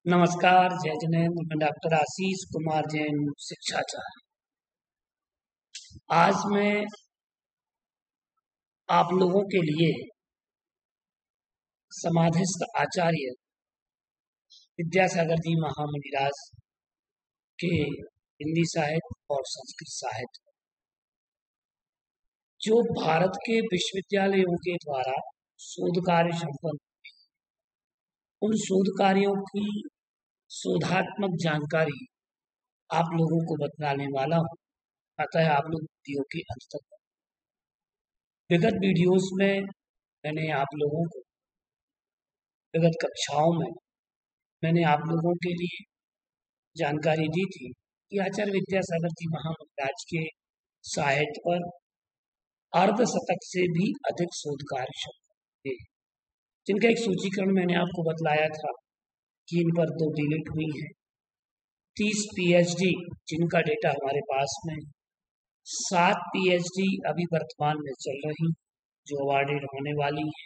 नमस्कार, जय जिनेन्द्र। मैं डॉक्टर आशीष कुमार जैन, शिक्षाचार्य। आज मैं आप लोगों के लिए समाधिस्थ आचार्य विद्यासागर जी महामुनिराज के हिंदी साहित्य और संस्कृत साहित्य, जो भारत के विश्वविद्यालयों के द्वारा शोध कार्य संपन्न, उन शोध कार्यों की शोधात्मक जानकारी आप लोगों को बतलाने वाला हूँ। अतः आप लोग वीडियो के अंत तक। विगत वीडियोस में मैंने आप लोगों को, विगत कक्षाओं में मैंने आप लोगों के लिए जानकारी दी थी कि आचार्य विद्यासागर जी महामुनिराज के साहित्य पर अर्धशतक से भी अधिक शोध कार्य थे, जिनका एक सूचीकरण मैंने आपको बतलाया था कि इन पर 2 डिलीट हुई हैं। 30 PhD जिनका डेटा हमारे पास में, 7 PhD अभी वर्तमान में चल रही जो अवार्डेड होने वाली है,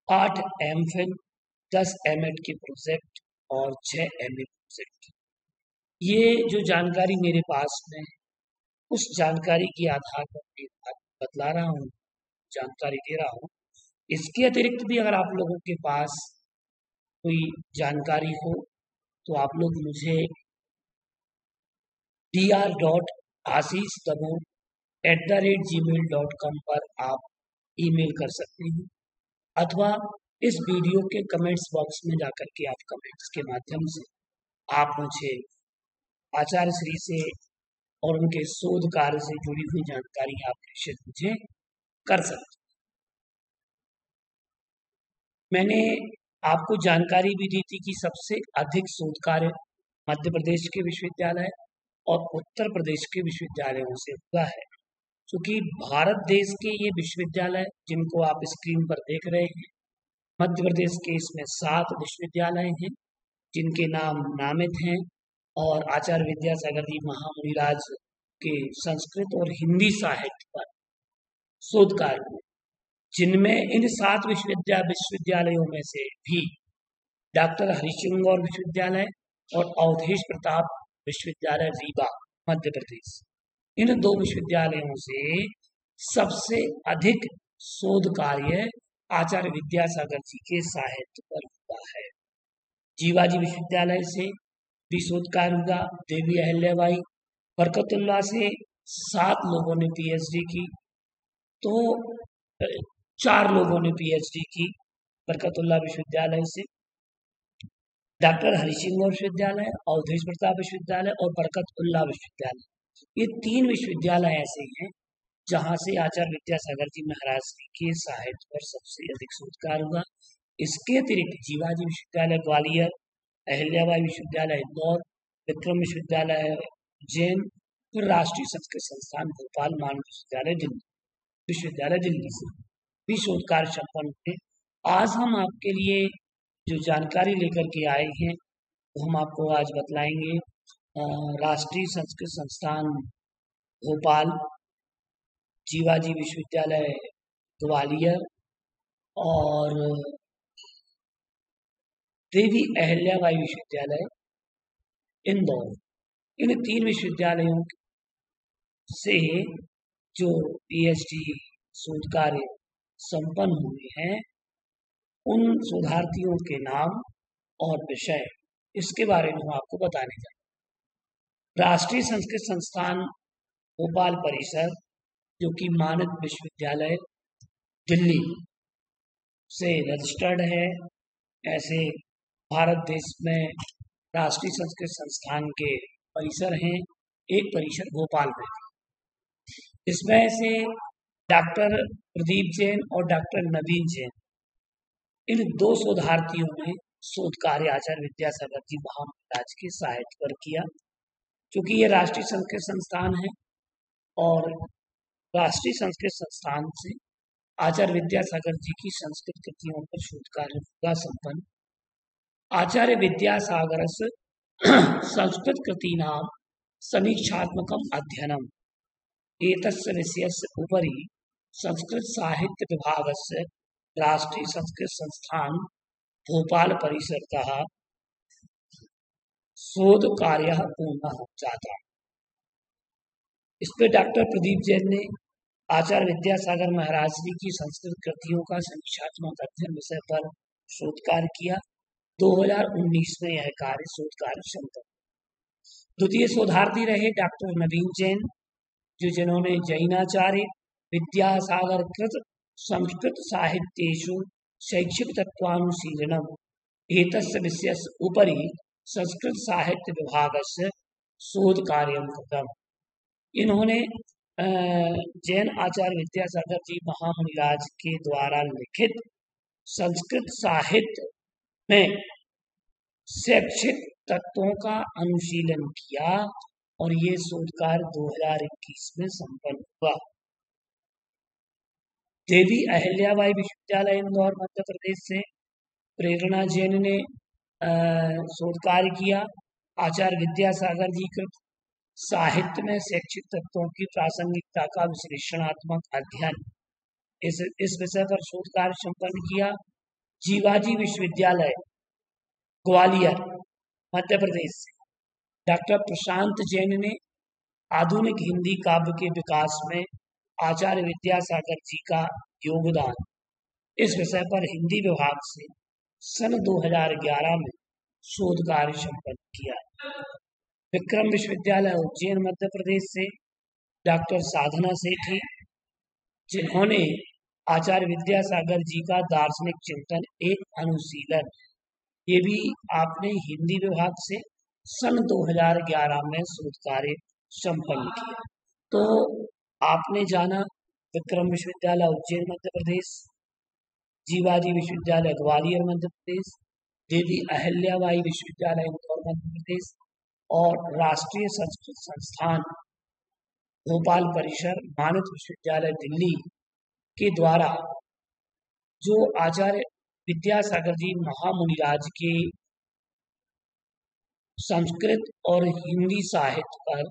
8 MPhil, 10 M.Ed के प्रोजेक्ट और 6 MA प्रोजेक्ट। ये जो जानकारी मेरे पास में, उस जानकारी के आधार पर मैं बतला रहा हूँ, जानकारी दे रहा हूँ। इसके अतिरिक्त भी अगर आप लोगों के पास कोई जानकारी हो तो आप लोग मुझे dr.ashisdabo@gmail.com पर आप ईमेल कर सकते हैं, अथवा इस वीडियो के कमेंट्स बॉक्स में जाकर के आप कमेंट्स के माध्यम से आप मुझे आचार्य श्री से और उनके शोध कार्य से जुड़ी हुई जानकारी आप प्रेषित मुझे कर सकते हैं। मैंने आपको जानकारी भी दी थी कि सबसे अधिक शोध कार्य मध्य प्रदेश के विश्वविद्यालय और उत्तर प्रदेश के विश्वविद्यालयों से हुआ है, क्योंकि भारत देश के ये विश्वविद्यालय जिनको आप स्क्रीन पर देख रहे हैं, मध्य प्रदेश के इसमें 7 विश्वविद्यालय हैं जिनके नाम नामित हैं, और आचार्य विद्यासागर जी महामुनिराज के संस्कृत और हिंदी साहित्य पर शोध कार्य हुए, जिनमें इन 7 विश्वविद्यालयों में से भी डॉक्टर हरिशंकर विश्वविद्यालय और अवधेश प्रताप विश्वविद्यालय रीवा मध्य प्रदेश, इन 2 विश्वविद्यालयों से सबसे अधिक शोध कार्य आचार्य विद्यासागर जी के साहित्य पर हुआ है। जीवाजी विश्वविद्यालय से भी शोध कार्य हुआ। देवी अहिल्याबाई बरकतुल्लाह से 7 लोगों ने PhD की, तो 4 लोगों ने PhD की बरकतुल्लाह विश्वविद्यालय से। डॉक्टर हरिशंकर विश्वविद्यालय, अवधेश प्रताप विश्वविद्यालय और बरकतुल्लाह विश्वविद्यालय, ये 3 विश्वविद्यालय ऐसे हैं जहाँ से आचार्य विद्यासागर जी महाराज के साहित्य पर सबसे अधिक शोध कार्य हुआ। इसके अतिरिक्त जीवाजी विश्वविद्यालय ग्वालियर, अहिल्याबाई विश्वविद्यालय इंदौर, विक्रम विश्वविद्यालय उज्जैन, फिर राष्ट्रीय संस्कृत संस्थान भोपाल, मानव विश्वविद्यालय दिल्ली से भी शोध कार्य संपन्न हुए। आज हम आपके लिए जो जानकारी लेकर के आए हैं वो हम आपको आज बतलाएंगे। राष्ट्रीय संस्कृत संस्थान भोपाल, जीवाजी विश्वविद्यालय ग्वालियर और देवी अहिल्याबाई विश्वविद्यालय इंदौर, इन 3 विश्वविद्यालयों से जो PhD शोध कार्य संपन्न हुए हैं, उन शोधार्थियों के नाम और विषय, इसके बारे में हम आपको बताने जा रहे हैं। राष्ट्रीय संस्कृत संस्थान भोपाल परिसर, जो कि मानद विश्वविद्यालय दिल्ली से रजिस्टर्ड है, ऐसे भारत देश में राष्ट्रीय संस्कृत संस्थान के परिसर हैं। एक परिसर भोपाल में, इसमें से डॉक्टर प्रदीप जैन और डॉक्टर नवीन जैन, इन 2 शोधार्थियों ने शोध कार्य आचार्य विद्यासागर जी महामुनिराज के साहित्य पर किया। क्योंकि ये राष्ट्रीय संस्कृत संस्थान है और राष्ट्रीय संस्कृत संस्थान से आचार्य विद्यासागर जी की संस्कृत कृतियों पर शोध कार्य हुआ संपन्न। आचार्य विद्यासागर संस्कृत कृतीनां समीक्षात्मकम् अध्ययनम् एतस्य विषयस्य उपरि संस्कृत साहित्य विभागस्य राष्ट्रीय संस्कृत संस्थान भोपाल परिसरतः शोध कार्य पूर्ण जाता। इस पे डॉक्टर प्रदीप जैन ने आचार्य विद्यासागर महाराज जी की संस्कृत कृतियों का समीक्षात्मक अध्ययन विषय पर शोध कार्य किया। 2019 में यह कार्य शोध कार्य संपन्न। द्वितीय शोधार्थी रहे डॉक्टर नवीन जैन, जिन्होंने जैनाचार्य विद्यासागर कृत संस्कृत साहित्येषु शैक्षिक तत्वानुशीलनम एतस्य विषयस्य उपरि संस्कृत साहित्य विभागस्य शोध कार्यं कृतम्। इन्होंने जैन आचार्य विद्यासागर जी महामुनिराज के द्वारा लिखित संस्कृत साहित्य में शैक्षिक तत्वों का अनुशीलन किया और ये शोध कार्य 2021 में संपन्न हुआ। देवी अहिल्याबाई विश्वविद्यालय इंदौर मध्य प्रदेश से प्रेरणा जैन ने शोध कार्य किया। आचार्य विद्यासागर जी कृत साहित्य में शैक्षिक तत्वों की प्रासंगिकता का विश्लेषणात्मक अध्ययन, इस विषय पर शोध कार्य संपन्न किया। जीवाजी विश्वविद्यालय ग्वालियर मध्य प्रदेश से डॉक्टर प्रशांत जैन ने आधुनिक हिंदी काव्य के विकास में आचार्य विद्यासागर जी का योगदान, इस विषय पर हिंदी विभाग से सन 2011 में शोध कार्य संपन्न किया। विक्रम विश्वविद्यालय उज्जैन मध्य प्रदेश से डॉक्टर साधना सेठी, जिन्होंने आचार्य विद्यासागर जी का दार्शनिक चिंतन एक अनुशीलन, ये भी आपने हिंदी विभाग से सन 2011 में शोध कार्य संपन्न किया। तो आपने जाना विक्रम विश्वविद्यालय उज्जैन मध्य प्रदेश, जीवाजी विश्वविद्यालय ग्वालियर मध्य प्रदेश, देवी अहिल्याबाई विश्वविद्यालय इंदौर मध्य प्रदेश और राष्ट्रीय संस्कृत संस्थान भोपाल परिसर मानस विश्वविद्यालय दिल्ली के द्वारा जो आचार्य विद्यासागर जी महामुनिराज के संस्कृत और हिंदी साहित्य पर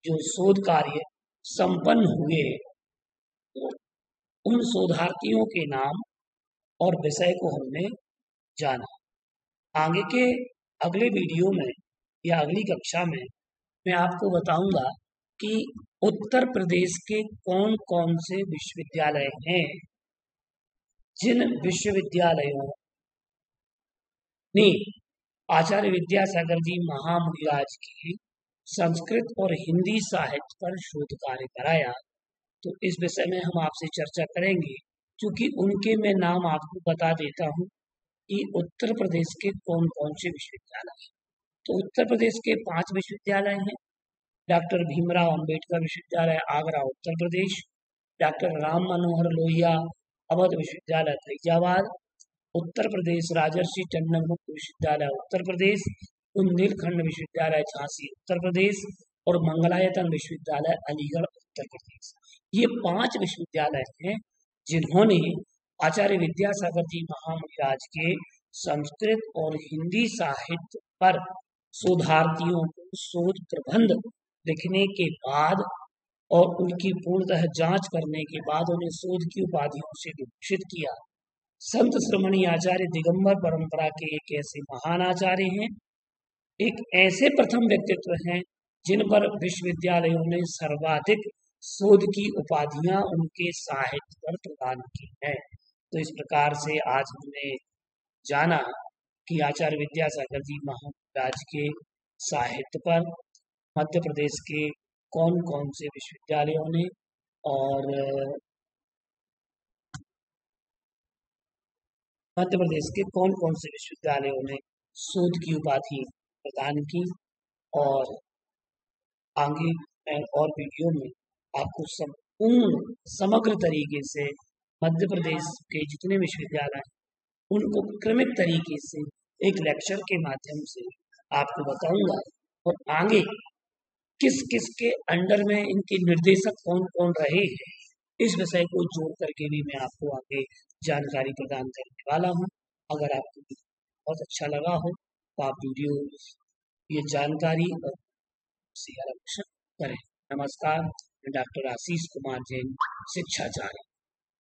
जो शोध कार्य संपन्न हुए, उन शोधार्थियों के नाम और विषय को हमने जाना। आगे के अगले वीडियो में या अगली कक्षा में मैं आपको बताऊंगा कि उत्तर प्रदेश के कौन कौन से विश्वविद्यालय हैं, जिन विश्वविद्यालयों ने आचार्य विद्यासागर जी महामुनिराज की संस्कृत और हिंदी साहित्य पर शोध कार्य कराया। तो इस विषय में हम आपसे चर्चा करेंगे, क्योंकि उनके मैं नाम आपको बता देता हूँ कि उत्तर प्रदेश के कौन कौन से विश्वविद्यालय हैं। तो उत्तर प्रदेश के 5 विश्वविद्यालय हैं। डॉक्टर भीमराव अंबेडकर विश्वविद्यालय आगरा उत्तर प्रदेश, डॉक्टर राम मनोहर लोहिया अवध विश्वविद्यालय फैजाबाद उत्तर प्रदेश, राजर्षि टंडन मुक्त विश्वविद्यालय उत्तर प्रदेश, बुंदेलखंड विश्वविद्यालय झांसी उत्तर प्रदेश और मंगलायतन विश्वविद्यालय अलीगढ़ उत्तर प्रदेश। ये 5 विश्वविद्यालय हैं जिन्होंने आचार्य विद्यासागर जी महामुनिराज के संस्कृत और हिंदी साहित्य पर शोधार्थियों को शोध प्रबंध लिखने के बाद और उनकी पूर्णतः जांच करने के बाद उन्हें शोध की उपाधियों से विभूषित किया। संत श्रोमणी आचार्य दिगंबर परंपरा के एक ऐसे महान आचार्य हैं, एक ऐसे प्रथम व्यक्तित्व हैं जिन पर विश्वविद्यालयों ने सर्वाधिक शोध की उपाधियां उनके साहित्य पर प्रदान की हैं। तो इस प्रकार से आज हमने जाना कि आचार्य विद्यासागर जी महामुनिराज के साहित्य पर मध्य प्रदेश के कौन कौन से विश्वविद्यालयों ने और मध्य प्रदेश के कौन कौन से विश्वविद्यालयों ने शोध की उपाधि प्रदान की। और आगे और वीडियो में आपको संपूर्ण समग्र तरीके से मध्य प्रदेश के जितने विश्वविद्यालय हैं उनको क्रमिक तरीके से एक लेक्चर के माध्यम से आपको बताऊंगा और आगे किस किस के अंडर में इनके निर्देशक कौन कौन रहे हैं, इस विषय को जोड़ करके भी मैं आपको आगे जानकारी प्रदान करने वाला हूं। अगर आपको बहुत अच्छा लगा हो तो आप वीडियो ये जानकारी और शेयर करें। नमस्कार, मैं डॉक्टर आशीष कुमार जैन, शिक्षाचार्य।